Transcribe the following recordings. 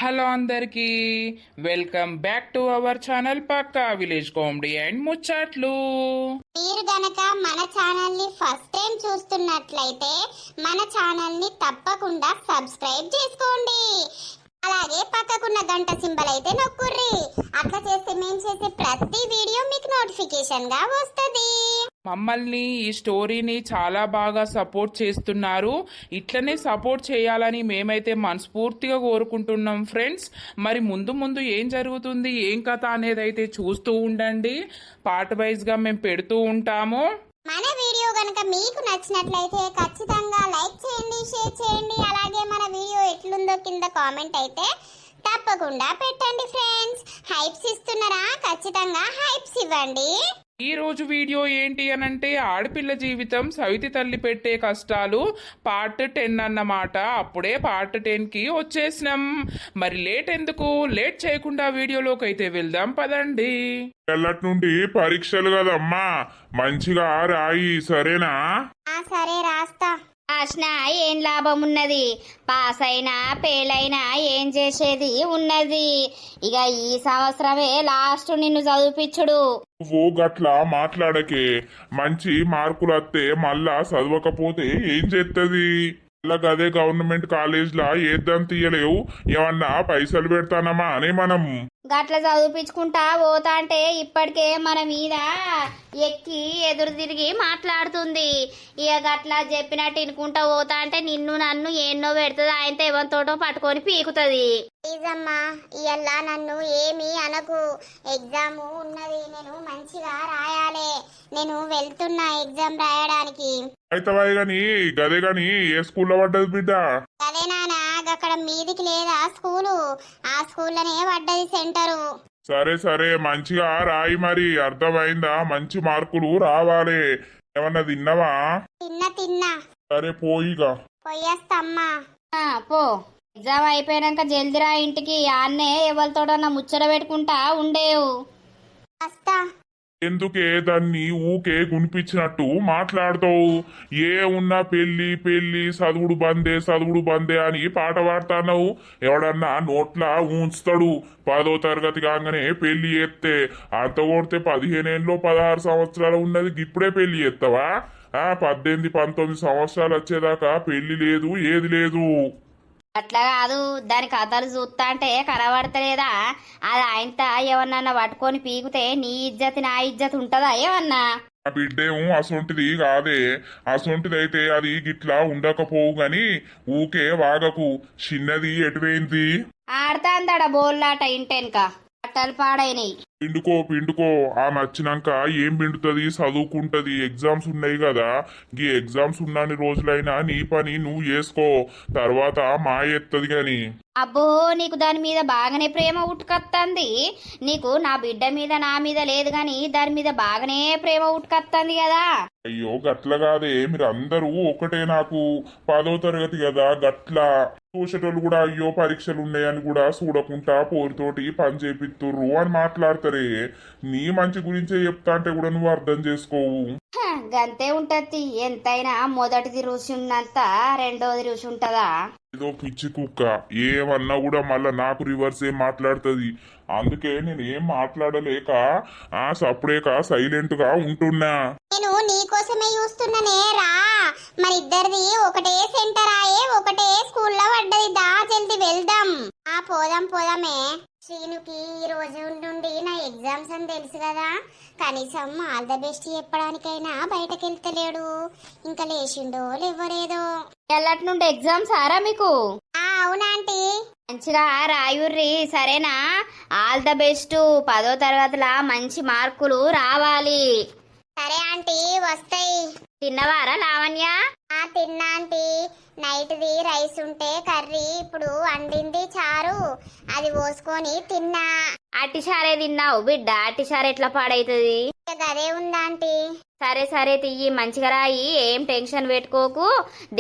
Hello అందరికీ, welcome back to our channel Pakka village comedy and ముచ్చట్లు. మీరు గనక మన ఛానల్ ని ఫస్ట్ టైం చూస్తున్నట్లయితే మన ఛానల్ ని తప్పకుండా సబ్స్క్రైబ్ చేసుకోండి. అలాగే పక్కకున్న గంట సింబల్ అయితే నొక్కుర్రి. అట్లా చేస్తే మేము చేసే ప్రతి వీడియో మీకు నోటిఫికేషన్ గా వస్తుంది. మమ్మల్ని ఈ స్టోరీని చాలా బాగా సపోర్ట్ చేస్తున్నారు. ఇట్లనే సపోర్ట్ చేయాలని మేమైతే మనస్ఫూర్తిగా కోరుకుంటున్నాం ఫ్రెండ్స్. మరి ముందు ముందు ఏం జరుగుతుంది, ఏం కథ అనేది అయితే చూస్తూ ఉండండి. పార్ట్ వైజ్గా మేము పెడుతూ ఉంటాము. మన వీడియో గనక మీకు నచ్చినట్లయితే ఖచ్చితంగా లైక్ చేయండి, షేర్ చేయండి. అలాగే మన వీడియో ఎట్లుందో కింద కామెంట్ అయితే తప్పకుండా పెట్టండి ఫ్రెండ్స్. హైప్స్ ఇస్తున్నారా? ఖచ్చితంగా హైప్స్ ఇవ్వండి. ఈ రోజు వీడియో ఏంటి అనంటే ఆడపిల్ల జీవితం సవితి తల్లి పెట్టే కష్టాలు పార్ట్ 10 అన్నమాట. అప్పుడే పార్ట్ 10కి వచ్చేసినాం. మరి లేట్ ఎందుకు, లేట్ చేయకుండా వీడియోలోకి అయితే వెళ్దాం పదండి. ఎల్లటి నుండి పరీక్షలు కదమ్మా, మంచిగా రాయి సరేనా? సరే రాస్తా. రాసిన ఏం లాభం ఉన్నది? పాస్ అయినా ఫెయిల్ అయినా ఏం చేసేది ఉన్నది? ఇక ఈ సంవత్సరమే లాస్ట్ నిన్ను చదివిపిచ్చుడు. నువ్వు గట్లా మాట్లాడకే. మంచి మార్కులు వస్తే మళ్ళా చదవకపోతే ఏం చేస్తుంది? మళ్ళా గదే గవర్నమెంట్ కాలేజ్లా ఏద్దాం తీయలేవు. ఏమన్నా పైసలు పెడతానమ్మా అని మనం గట్ల చదివిపించుకుంటా పోతా అంటే ఇప్పటికే మన మీద ఎక్కి ఎదురు తిరిగి మాట్లాడుతుంది. ఇక గట్లా చెప్పినట్టు ఇనుకుంటా పోతా అంటే నిన్ను నన్ను ఎన్నో పెడుతుంది. ఆయనతో ఎవరితోటో పట్టుకొని పీకుతుంది. ప్లీజమ్మా, ఇవాళ నన్ను ఏమీ అనకు. ఎగ్జామ్ ఉన్నది, నేను మంచిగా రాయాలి. నేను వెళ్తున్నా ఎగ్జామ్ రాయడానికి. అయితే గాని గదే గాని ఏ స్కూల్లో పడ్డది బిడ్డ? అదే నానా, అక్కడ మీదికి లేదా స్కూలు? ఆ స్కూల్లోనే పడ్డది సెంటరు. సరే సరే, మంచిగా రాయి. మరి అర్థమైందా? మంచి మార్కులు రావాలి. ఏమన్నా తిన్నావా? తిన్నా. సరే పోయిగా. పోయేస్తమ్మా. పో, ఎగ్జామ్ అయిపోయాక జల్దిరా ఇంటికి. ఆన్నే ఎవరితోటన్నా ముచ్చట పెట్టుకుంటా ఉండేవు. వస్తా. ఎందుకే దాన్ని ఊకే గునిపించినట్టు మాట్లాడుతావు? ఏ ఉన్నా పెళ్లి పెళ్లి, చదువుడు బందే అని పాట పాడుతున్నావు. ఎవడన్నా నోట్లా ఉంచుతాడు. 10వ తరగతి కాగానే పెళ్లి చేస్తే అంత కొడితే 15 ఏళ్ళు 16 సంవత్సరాలు ఉన్నది, ఇప్పుడే పెళ్లి చేస్తావా? 18 19 సంవత్సరాలు వచ్చేదాకా పెళ్లి లేదు, ఏది లేదు. అట్లా కాదు, దాని కథలు చూస్తా అంటే కనబడతలేదా? అది ఆయనతో ఎవరినన్నా పట్టుకొని పీకితే నీ ఇజ్జత్ నా ఇజ్జత్ ఉంటదా ఏమన్నా? ఆ బిడ్డేమో అసొంటిది కాదే. అసొంటిదైతే అది గిట్లా ఉండకపోవు గాని ఊకే వాగకు. చిన్నది ఎటువైంది? ఆడతాందడ బోల్లాట ఇంటెనక. బట్టలు పాడైనయి. పిండుకో. ఆ నచ్చినాక ఏం పిండుతుంది? చదువుకుంటది. ఎగ్జామ్స్ ఉన్నాయి కదా, ఈ ఎగ్జామ్స్ ఉన్నన్ని రోజులైనా నీ పని నువ్వు చేసుకో. తర్వాత మా ఎత్తది గాని. అబ్బో, నీకు దాని మీద బాగానే ప్రేమ ఉట్టుకత్తంది. నీకు నా బిడ్డ మీద నా మీద లేదు గాని దాని మీద బాగానే ప్రేమ ఉట్టుకత్తంది కదా. అయ్యో గట్ల కాదే, మీరు అందరూ ఒకటే. నాకు 10వ తరగతి కదా, గట్లా చూసేటోళ్ళు కూడా అయ్యో పరీక్షలు ఉన్నాయని కూడా చూడకుండా పోరితోటి పని చేపిస్తుర్రు అని మాట్లాడతారే. నీ మంచి గురించే చెప్తా అంటే కూడా నువ్వు అర్థం చేసుకోవు. గంతే ఉంటది. ఎంతైనా మొదటిది రుచి ఉన్నంత రెండోది రుచి ఉంటదా? ఏదో పిచ్చి కుక్క ఏమన్నా కూడా మళ్ళా నాకు రివర్స్ ఏం మాట్లాడుతుంది. అందుకే నేను ఏం మాట్లాడలేక సప్పుడేక సైలెంట్ గా ఉంటున్నా. నేను నీకోసమే చూస్తున్నానే రా. మరి ఇద్దరిది ఒకటే సెంటర్ ఆయే, ఒకటే స్కూల్లో పడ్డది. దా జల్ది వెళ్దాం. పోదామే. శ్రీనుకి ఈ రోజు నుండి నా ఎగ్జామ్స్ అని తెలుసు కదా, కనీసం ఆల్ ద బెస్ట్ చెప్పడానికైనా బయటకు వెళ్తలేడు. ఇంకా లేచిండో లేవలేదో. ఎల్లటి నుండి ఎగ్జామ్స్ ఆరా మీకు? అవునా ఆంటీ? మంచిగా రాయుర్రి సరేనా? All the best. 10వ తరగతిలా మంచి మార్కులు రావాలి. సరే ఆంటీ, వస్తాయి. తిన్నవారా లావణ్య? తిన్నా ఆంటీ. నైట్ది రైస్ ఉంటే కర్రీ ఇప్పుడు వండింది చారు, అది పోసుకొని తిన్నా. అట్టిసారే తిన్నావు బిడ్డ? అట్టిసారి ఎట్లా పాడైతుంది? అదే ఉందా ఆంటీ? సరే తియ్యి, మంచిగా రాయి. ఏం టెన్షన్ పెట్టుకోకు,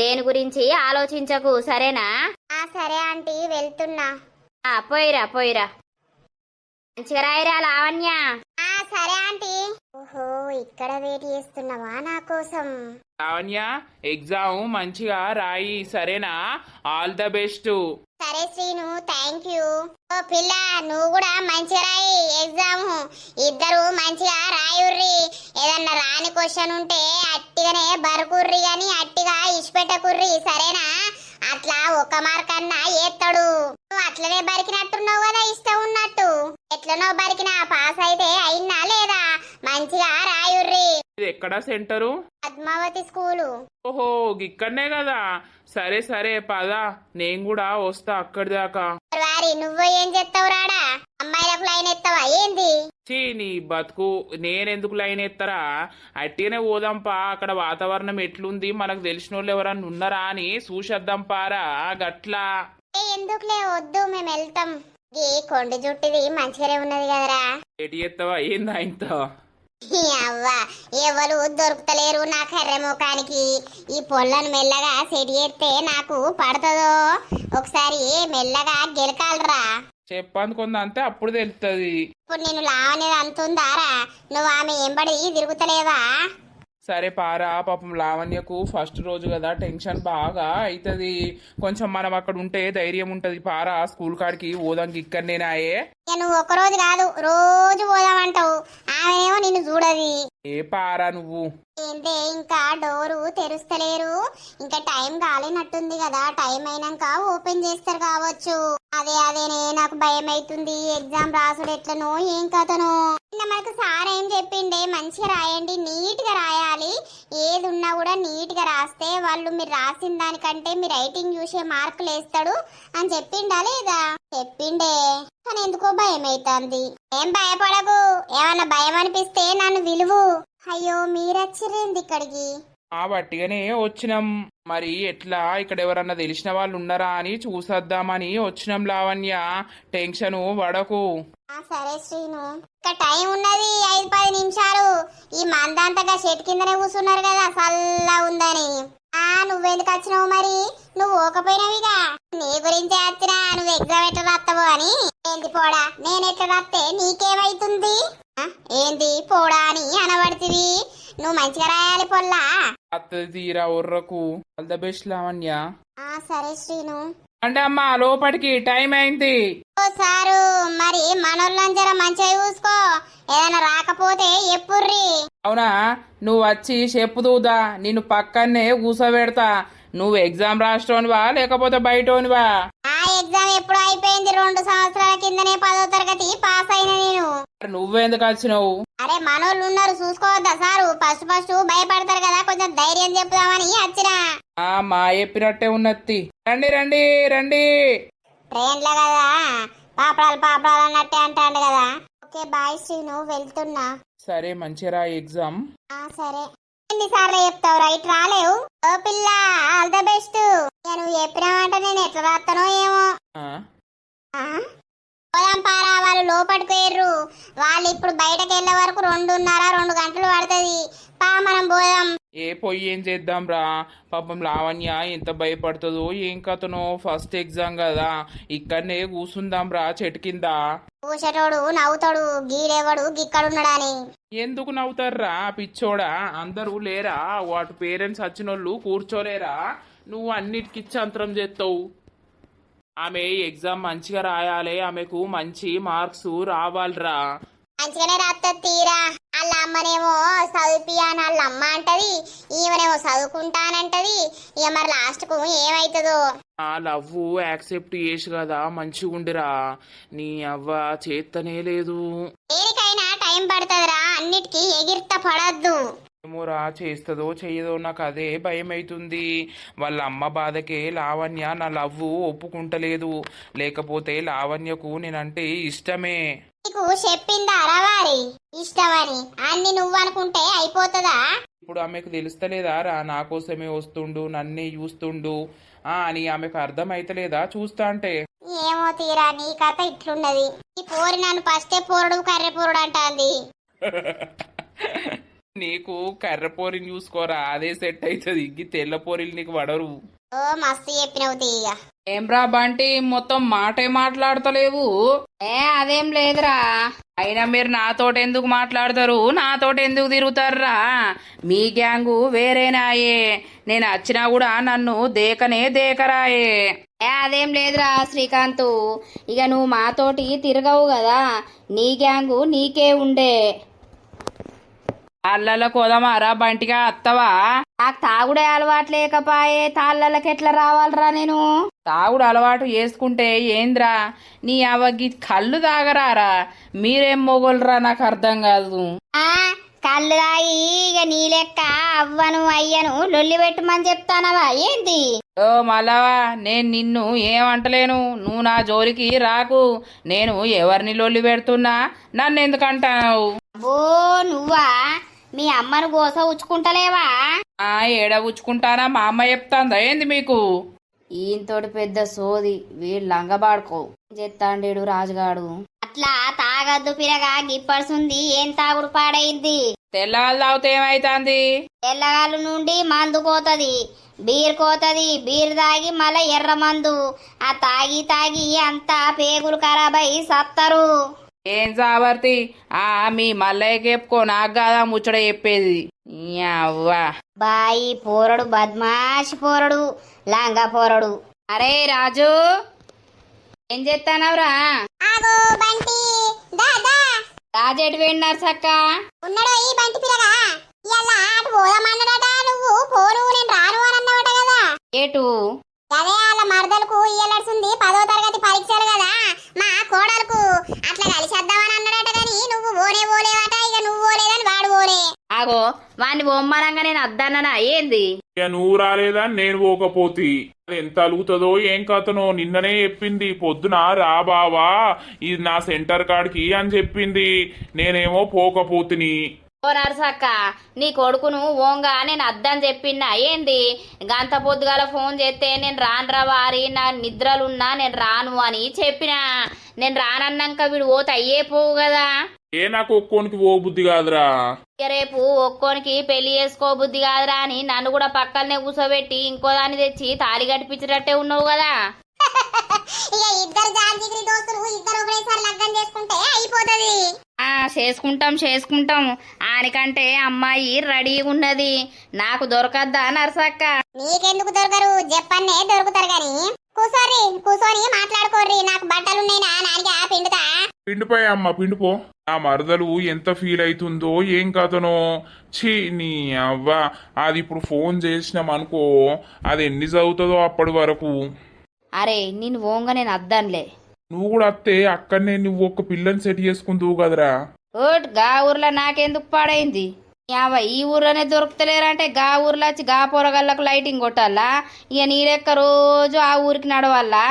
దేని గురించి ఆలోచించకు సరేనా? సరే ఆంటీ, వెళ్తున్నా. పోయిరా. మంచిగా రాయిరా లావణ్య. సరే ఆంటీ. ఓహో, ఇక్కడ వెయిట్ చేస్తున్నావా నా కోసం? లావణ్య ఎగ్జామ్ మంచిగా రాయి సరేనా? All the best. సరే శ్రీను, థ్యాంక్ యూ. ఓ పిల్ల, నువ్వు కూడా మంచిగా రాయి ఎగ్జామ్. ఇద్దరు మంచిగా రాయుర్రి. ఏదన్నా రాని క్వశ్చన్ ఉంటే అట్టిగానే బరుకుర్రి గాని అట్టిగా ఇచ్చిపెట్టకుర్రి సరేనా? అట్లా ఒక మార్క్ అన్నా ఏత్తడు. నువ్వు అట్లనే బరికినట్టున్నావు కదా ఇష్టం ఉన్నట్టు. ఎట్లనో బరికినా పాస్ అయితే అయినా లేదా? మంచిగా రాయుర్రి. ఇది ఎక్కడ సెంటరు? పద్మావతి స్కూలు. ఓహో ఇక్కడనే కదా. సరే సరే పద, నేను కూడా వస్తా అక్కడి దాకా. వారి నువ్వు ఏం చేస్తావు రాడా? అమ్మాయిలకు లైన్ ఎత్తావా ఏంది? చీ నీ బతుకు, నేనెందుకు లైన్ ఎత్తరా? అట్టిగానే పోదాంపా. అక్కడ వాతావరణం ఎట్లుంది, మనకు తెలిసిన వాళ్ళు ఎవరన్నా ఉన్నారా అని చూసేద్దాం పారా గట్లా. ఎందుకులే వద్దు, మేము వెళ్తాం. ఈ కొండ జుట్టుది మంచిగానే ఉన్నది కదరా. ఎటు ఎత్తవా ఏందా ఇంత? అవ్వ, ఎవరు దొరుకుతలేరు నా కర్రె ముఖానికి. ఈ పొల్లను మెల్లగా సెడి ఎత్తే నాకు పడుతుందో ఒకసారి మెల్లగా గెలకాలరా. చెప్పనుకుంది అంతే, అప్పుడు తెలుస్తుంది. ఇప్పుడు నేను లావనేది అంతుందారా? నువ్వు ఆమె ఎంబడి తిరుగుతలేవా? సరే పారా, పాపం లావణ్యకు ఫస్ట్ రోజు కదా టెన్షన్ బాగా అవుతుంది. కొంచెం మనం అక్కడ ఉంటే ధైర్యం ఉంటది. పారా స్కూల్ కాడికి పోదానికి ఇక్కడనేనాయే. నువ్వు ఒక రోజు కాదు రోజు పోదామంటావు, ఆమెనేమో నిన్ను చూడది. ఏ పారా నువ్వు ఏంటే ఇంకా డోరు తెరుస్తలేరు? ఇంకా టైం కాలేనట్టుంది కదా. టైం అయినాక ఓపెన్ చేస్తారు కావచ్చు. అదేనే నాకు భయం అవుతుంది. ఎగ్జామ్ రాసుడు ఎట్లనో ఏం కథనో. నిన్న మనకు సార్ ఏం చెప్పిండే, మంచిగా రాయండి, నీట్ గా రాయాలి. ఏది ఉన్నా కూడా నీట్ గా రాస్తే వాళ్ళు మీరు రాసిన దానికంటే మీ రైటింగ్ చూసే మార్కులు వేస్తాడు అని చెప్పిండా లేదా? చెప్పిండే, కానీ ఎందుకో భయం అవుతుంది. ఏం భయపడకు, ఏమన్నా భయం అనిపిస్తే నన్ను విలువు. అయ్యో మీరచ్చిరేంది ఇక్కడికి? ఆ బట్టిగానే వచ్చినాం. మరి ఎట్లా, ఇక్కడ ఎవరన్నా తెలిసిన వాళ్ళు ఉన్నారా అని చూసేద్దామని వచ్చినాం. లావణ్య టెన్షన్ పడకు. సరే శ్రీను, ఇంకా టైం ఉన్నది 5-10 నిమిషాలు. ఈ మందంతగా చెట్టు కిందనే కూర్చున్నారు కదా చల్లగా ఉందని. నువ్వెందుకు వచ్చినావు మరి? నువ్వు ఓకపోయినావిగా. నీ గురించే వచ్చినా, నువ్వు ఎగ్జామ్ ఎట్లా రాస్తావు అని. ఏంది పోడా, నేను ఎట్లా రాస్తే నీకేమైతుంది? ఏంది పోడా అని అనబడుతుంది. నువ్వు మంచిగా రాయాలి పొల్లా. అత్తది తీరా ఒర్రకు. All the best Lavanya. సరే శ్రీను. అంటే అమ్మా లోపలికి టైం అయింది. ఓ సారు, మరి మనోళ్ళని జర మంచిగా చూసుకో. ఏదైనా రాకపోతే ఎప్పుర్రి. అవునా, నువ్వు వచ్చి చెప్పుదూదా, నిన్ను పక్కనే కూసోబెడతా. నువ్వు ఎగ్జామ్ రాసినవా లేకపోతే బయటోనివా? ఆ ఎగ్జామ్ ఎప్పుడు అయిపోయింది. 2 సంవత్సరాల కిందనే 10వ తరగతి పాస్ అయిన నేను. నువ్వెందుకు వచ్చినావు? అరే మనోళ్ళు ఉన్నారు చూసుకోవద్దా సారు? ఫస్ట్ భయపడతారు కదా, కొంచెం ధైర్యం చెప్దామని వచ్చినా. మా చెప్పినట్టే ఉన్నత్తి. రండి రండి రండి. ట్రైన్లో కదా పాపడాలు అన్నట్టే అంటాడు కదా. ఓకే బాయ్ శ్రీను, వెళ్తున్నా. సరే మంచిగా ఎగ్జామ్. సరే. ఎన్నిసార్లు చెప్తావు రైట్ రాలేవు? ఓ పిల్ల, ఆల్ ద బెస్ట్. నువ్వు చెప్పినావంటే నేను ఎట్లా రాస్తానో ఏమో. పోదాం పారా, వాళ్ళు లోపలికి పోయారు. వాళ్ళు ఇప్పుడు బయటకు వెళ్ళే వరకు 2 గంటలు పడుతుంది. పా మనం పోదాం. ఏ పోయి ఏం చేద్దాం రా. పాపం లావణ్య ఎంత భయపడుతుందో ఏం కథనో. ఫస్ట్ ఎగ్జామ్ కదా, ఇక్కడనే కూసుందాం రా చెట్టు కింద. కూసేటోడు నవ్వుతాడు, గీడేవాడు గిక్కడున్నాడని. ఎందుకు నవ్వుతారా పిచ్చోడా? అందరూ లేరా? వాటి పేరెంట్స్ వచ్చినోళ్ళు కూర్చోలేరా? నువ్వు అన్నిటికిచ్చి అంతరం చేస్తావు. ఆమె ఎగ్జామ్ మంచిగా రాయాలి, ఆమెకు మంచి మార్క్స్ రావాలిరా. మంచిగానే రాస్తుంది తీరా. వాళ్ళ అమ్మనేమో చదివిపియాని వాళ్ళ అమ్మ అంటది, ఈమెనేమో చదువుకుంటానంటది. ఇక మరి లాస్ట్ కు ఏమైతుందో. ఆ లవ్ యాక్సెప్ట్ చేసి కదా మంచిగుండిరా. నీ అవ్వ చేత్తనే లేదు. దేనికైనా టైం పడుతుందిరా, అన్నిటికీ ఎగిర్త పడద్దు. ఏమోరా, చేస్తుందో చెయ్యదో నాకు అదే భయం అవుతుంది. వాళ్ళ అమ్మ బాధకే లావణ్య నా లవ్ ఒప్పుకుంటలేదు. లేకపోతే లావణ్యకు నేనంటే ఇష్టమే. నీకు చెప్పిందా రవారి ఇష్టమని? అన్ని నువ్వనుకుంటే అయిపోతుందా? ఇప్పుడు ఆమెకు తెలుస్తలేదా రా, నా కోసమే వస్తుండు, నన్నే చూస్తుండు అని ఆమెకు అర్థం అయితలేదా చూస్తా అంటే? ఏమో తీరా, నీ కథ ఇట్లున్నది. ఈ పోరి నన్ను ఫస్టే పోరుడు కర్రె పోరుడు అంటాంది. నీకు కర్ర పోరిని చూసుకోరా, అదే సెట్ అవుతుంది. ఇంక తెల్ల పోరిలు నీకు పడరు. ఓ మస్తు చెప్పినవు తీగ. ఏమ్రా బంటి మొత్తం మాటే మాట్లాడతలేవు. అదేం లేదురా. అయినా మీరు నాతోటి ఎందుకు మాట్లాడతారు, నాతోటి ఎందుకు తిరుగుతారా? మీ గ్యాంగు వేరేనాయే, నేను వచ్చినా కూడా నన్ను దేకనే దేకరాయే. అదేం లేదురా శ్రీకాంత్, ఇక నువ్వు మాతోటి తిరగవు కదా, నీ గ్యాంగు నీకే ఉండే. అల్లల కోదమారా బంటిగా అత్తవా? నాకు తాగుడే అలవాటు లేకపాయే, తాళ్ళకి ఎట్లా రావాలరా నేను? తాగుడు అలవాటు చేసుకుంటే ఏంద్రా, నీ అవగి కళ్ళు తాగరారా? మీరేం మొగోళ్ళరా నాకు అర్థం కాదు. కళ్ళు తాగి ఇక నీ లెక్క అవ్వను అయ్యను లొల్లి పెట్టమని చెప్తానవా ఏంది? ఓ మల్లవా, నేను నిన్ను ఏమంటలేను, నువ్వు నా జోలికి రాకు. నేను ఎవరిని లొల్లి పెడుతున్నా, నన్ను ఎందుకంటావు? అబ్బో నువ్వా? మీ అమ్మను గోస ఉచ్చుకుంటలేవా? ఏడ ఉచ్చుకుంటానా, మా అమ్మ చెప్తాందా ఏంది మీకు? ఈయనతోటి పెద్ద సోది, వీడు లంగబాడుకో చెత్తాండేడు రాజుగాడు. అట్లా తాగద్దు పిరగా, గిప్పడుసుంది ఏం తాగుడు పాడైంది. తెల్లవాళ్ళు తాగితే ఏమైతుంది? తెల్లగాళ్ళు నుండి మందు కోతది, బీర్ కోతది, బీర్ తాగి మళ్ళా ఎర్ర మందు. ఆ తాగి తాగి అంతా పేగులు ఖరాబై సత్తరు. ఏం సావర్తి, మీ మల్లయ్య చెప్పుకో, నాకు కాదా ముచ్చట చెప్పేది. అవ్వా బాయి పోరడు, బద్మాషి పోరడు, లాంగా పోరడు. అరే రాజు, ఏం చేస్తానవరా? ఆగో బంటి, రాజెటు వెళ్ళినారు సక్క? ఉన్నాడో ఈ బంటి పిల్లగా? ఇలా అటు పోదామన్నాడట, నువ్వు పోను నేను రాను అని అన్నవట కదా. ఏటు? అదే వాళ్ళ మరదలకు ఇయ్యలడుతుంది 10వ తరగతి పరీక్షలు కదా, మా కోడలకు అట్లా కలిసేద్దామని అన్నాడట. కానీ నువ్వు పోలేవట, ఇక నువ్వు పోలేదని వాడు పోలే. ఆగో, వాడిని బొమ్మరంగా నేను అద్దన్ననా ఏంది? ఇక నువ్వు రాలేదని నేను పోకపోతి, అది ఎంత అలుగుతుందో ఏం కథనో. నిన్ననే చెప్పింది పొద్దున, రా బావా ఇది నా సెంటర్ కాడికి అని చెప్పింది. నేనేమో పోకపోతిని. ఓ నర్సక్క, నీ కొడుకును ఓంగా నేను అద్దని చెప్పినా ఏంది? గంత పొద్దుగాల ఫోన్ చేస్తే నేను రానురా వారి, నా నిద్రలున్నా నేను రాను అని చెప్పినా. నేను రానన్నాక వీడు పోతే అయ్యే పోవు కదా. నాకు ఒక్కోనికి ఓ బుద్ధి కాదురా. రేపు ఒక్కోనికి పెళ్లి చేసుకో బుద్ధి కాదురా అని నన్ను కూడా పక్కనే కూర్చోబెట్టి ఇంకో దాన్ని తెచ్చి తాళి కట్టిపించేటట్టే ఉన్నావు కదా. ఇక ఇద్దరు జాంజిగిరి దోస్తులు ఇద్దరు ఒకటేసారి లగ్గం చేసుకుంటే అయిపోతది. చేసుకుంటాం. ఆయనకంటే అమ్మాయి రెడీగా ఉన్నది, నాకు దొరకద్దా నర్సక్క? నీకెందుకు దొరకరు, చెప్పన్నే దొరుకుతారు గాని. కూసోని మాట్లాడుకోర్రి, నాకు బట్టలున్నాయి నానిగా పిండుతా. పిండిపోయా అమ్మ, పిండిపో. ఆ మరదలు ఎంత ఫీల్ అవుతుందో ఏం కథనో. ఛీ నీ అవ్వ, అది ఇప్పుడు ఫోన్ చేసినాం అనుకో, అది ఎన్ని చదువుతుందో అప్పటి వరకు. అరే నేను ఓంగా నేను అద్దనులే. నువ్వు కూడా అత్తే అక్కడనే నువ్వు ఒక పిల్లని సెట్ చేసుకుందువు కదరా. ఓట్ గా ఊర్లో నాకెందుకు పాడైంది? ఈ ఊర్లోనే దొరుకుతలేరంటే గా ఊర్లో వచ్చి గా పొరగళ్ళకు లైటింగ్ కొట్టాలా? ఇక నీ లెక్క రోజు ఆ ఊరికి నడవాలా?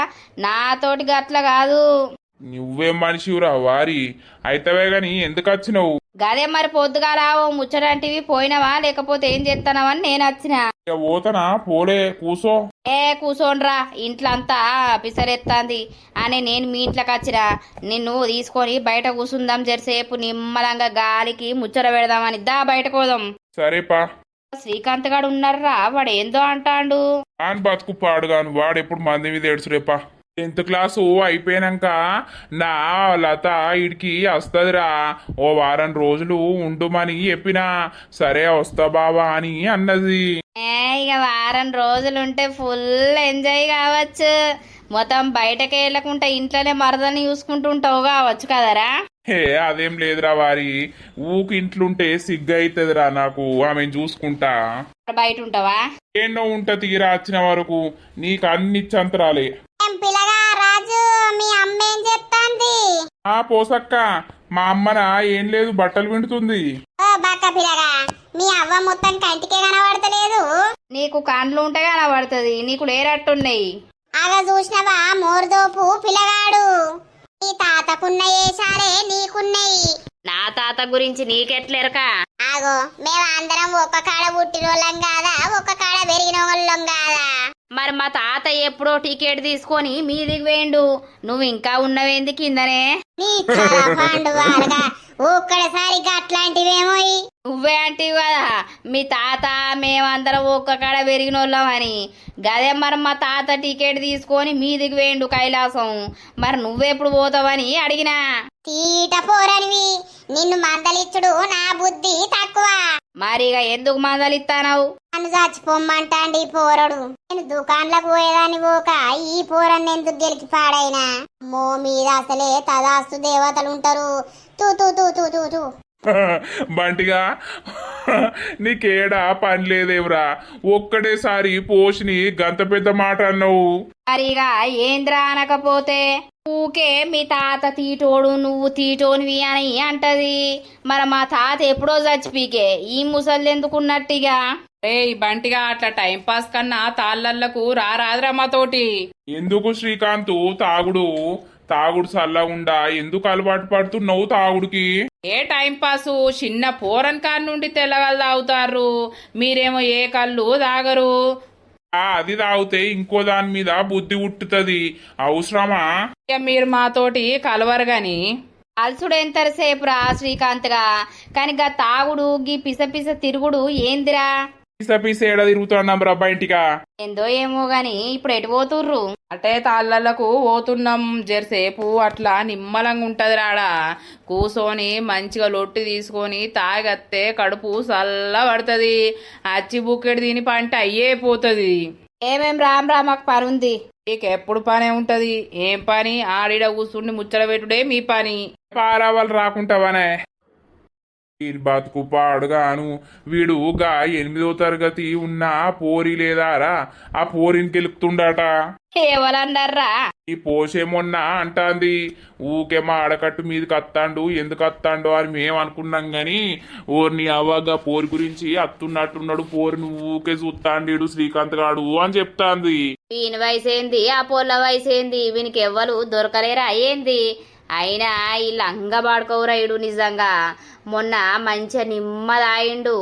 నాతోటి గట్ల కాదు. నువ్వేం మనిషివురా వారి అయితవే గాని ఎందుకు వచ్చినావు? గదే మరి పొద్దుగాల ముచ్చటంటివి పోయినవా లేకపోతే ఏం చేస్తానవని నేను వచ్చిన. పోతనా పోలే, కూసో. కూసోండ్రా, ఇంట్లో అంతా పిసరెత్తాంది అని నేను మీ ఇంట్లోకి వచ్చిరా. నిన్ను తీసుకొని బయట కూసుందాం, జరసేపు నిమ్మలంగా గాలికి ముచ్చట పెడదామని. దా బయటకు పోదాం. సరేపా. శ్రీకాంత్ గాడు ఉన్నారా? వాడు ఏందో అంటాండు. అని బతుకు పాడుగాను, వాడు ఎప్పుడు మంది మీద ఏడుచురేపా. 10th క్లాసు అయిపోయినాక నా లత ఇడికి వస్తుందిరా, ఓ వారం రోజులు ఉండుమని చెప్పినా. సరే వస్తా బావా అని అన్నది. ఇక వారం రోజులుంటే ఫుల్ ఎంజాయ్ కావచ్చు. మొత్తం బయటకి వెళ్ళకుండా ఇంట్లోనే మరదని చూసుకుంటుంటావు కావచ్చు కదరా. అదేం లేదురా వారి, ఊకి ఇంట్లుంటే సిగ్గు అవుతుందిరా నాకు, ఆమెను చూసుకుంటా. బయట ఉంటావా? ఎన్నో ఉంటా తీరా వచ్చిన వరకు, నీకు అన్ని చంతరాలే. పిల్లగా రాజు, మీ అమ్మ ఏం చెప్తాంది? పోసక్క, మా అమ్మనా ఏం లేదు బట్టలు విండుతుంది. బాక పిల్లగా, మీ అవ్వ మొత్తం కంటికే కనబడతలేదు. నీకు కండ్లు ఉంటే కనబడుతుంది, నీకు లేరట్టున్నాయి. అలా చూసినవా మోర్దోపు పిల్లగాడు? నీ తాతకున్న ఏసాలే నీకున్నాయి. నా తాత గురించి నీకెట్లేరకా? ఆగో, మేము అందరం ఒక్క కాడ పుట్టినోళ్ళం కాదా, ఒక్క కాడ పెరిగిన వాళ్ళం కాదా? మరి మా తాత ఎప్పుడో టికెట్ తీసుకొని మీదికి వేయండు, నువ్వు ఇంకా ఉన్నవేంది కిందనే? నీ పాండువాలుగా ఒక్కడసారి అట్లాంటివేమో నువ్వే అంటివి కదా మీ తాత మేమందరం ఒక్క కాడ పెరిగినోళ్ళమని. గదే మరి మా తాత టికెట్ తీసుకొని మీదికి వేయండు కైలాసం, మరి నువ్వెప్పుడు పోతావని అడిగినా. తీట పోరనివి, నిన్ను మందలిచ్చుడు నా బుద్ధి తక్కువ. మరిగా ఎందుకు మందలిస్తానవు? నన్ను చచ్చిపోమ్మంటాండి పోరడు. నేను దుకాణంలోకి పోయేదాన్ని పోక ఈ పోరన్ని ఎందుకు గెలికి పాడైనా. మో మీద అసలే తదాస్తు దేవతలు ఉంటారు. తూ తూ తూ తూ తూ తూ. బంటిగా నీకేడా పని లేదేవ్రా, ఒక్కడేసారి పోషిని గంత పెద్ద మాట అన్నావు. మరిగా ఏంద్రా అనకపోతే ఊకే మీ తాత తీటోడు నువ్వు తీటోనివి అని అంటది. మరి మా తాత ఎప్పుడో చచ్చిపీకే ఈ ముసల్లెందుకున్నట్టిగా? రే బంటిగా అట్లా టైం పాస్ కన్నా తాళ్ళకు రారాదురా మాతోటి. ఎందుకు శ్రీకాంత్ తాగుడు చల్లగుండా ఎందుకు అలవాటు పడుతున్నావు తాగుడికి? ఏ టైం పాసు, చిన్న పోరన్ కాడ నుండి తెల్లగలు తాగుతారు, మీరేమో ఏ కళ్ళు తాగరు. అది తాగితే ఇంకో దాని మీద బుద్ధి ఉట్టుతుంది, అవసరమా? ఇక మీరు మాతోటి కలవరు గాని. అల్సుడు ఎంతసేపు రా శ్రీకాంత్గా, కానీ గా తాగుడు గీ పిస పిస తిరుగుడు ఏందిరా? పీస ఏడ తిరుగుతున్నాం రా బయటిగా. ఏందో ఏమో గాని ఇప్పుడు ఎటు పోతుర్రు? అంటే తాళ్ళకు పోతున్నాం, జరసేపు అట్లా నిమ్మలంగా ఉంటది రాడా. కూసోని మంచిగా లొట్టి తీసుకొని తాగత్తే కడుపు చల్ల పడుతుంది, అచ్చి బుక్కెడు తిని పంట అయ్యే పోతుంది. ఏమేం రామ్ రా, మాకు పని ఉంది. నీకు ఎప్పుడు పనే ఉంటది, ఏం పని? ఆడిడ కూర్చుండి ముచ్చట పెట్టుడే మీ పని. పారావాళ్ళు రాకుంటావానే బతుకు పాడుగాను. వీడు గా 8వ తరగతి ఉన్న పోరి లేదారా, ఆ పోరిని గెలుపుతుండట. ఎవరన్నారా? ఈ పోషేమొన్న అంటాంది, ఊకే మా ఆడకట్టు మీదకి అత్తాండు, ఎందుకు అత్తాండు అని మేము అనుకున్నాం గాని ఓర్ని అవ్వగా పోరి గురించి అత్తున్నట్టున్నాడు, పోరిని ఊకే చూస్తాండు శ్రీకాంత్ గాడు అని చెప్తాంది. వీని వయసేంది ఆ పొల్ల వయసేంది, వీనికి ఎవ్వరు దొరకలేరా ఏంది? అయినా ఈ లంగ బాడుకోరాయుడు నిజంగా మొన్న మంచిగా నిమ్మదాయిండు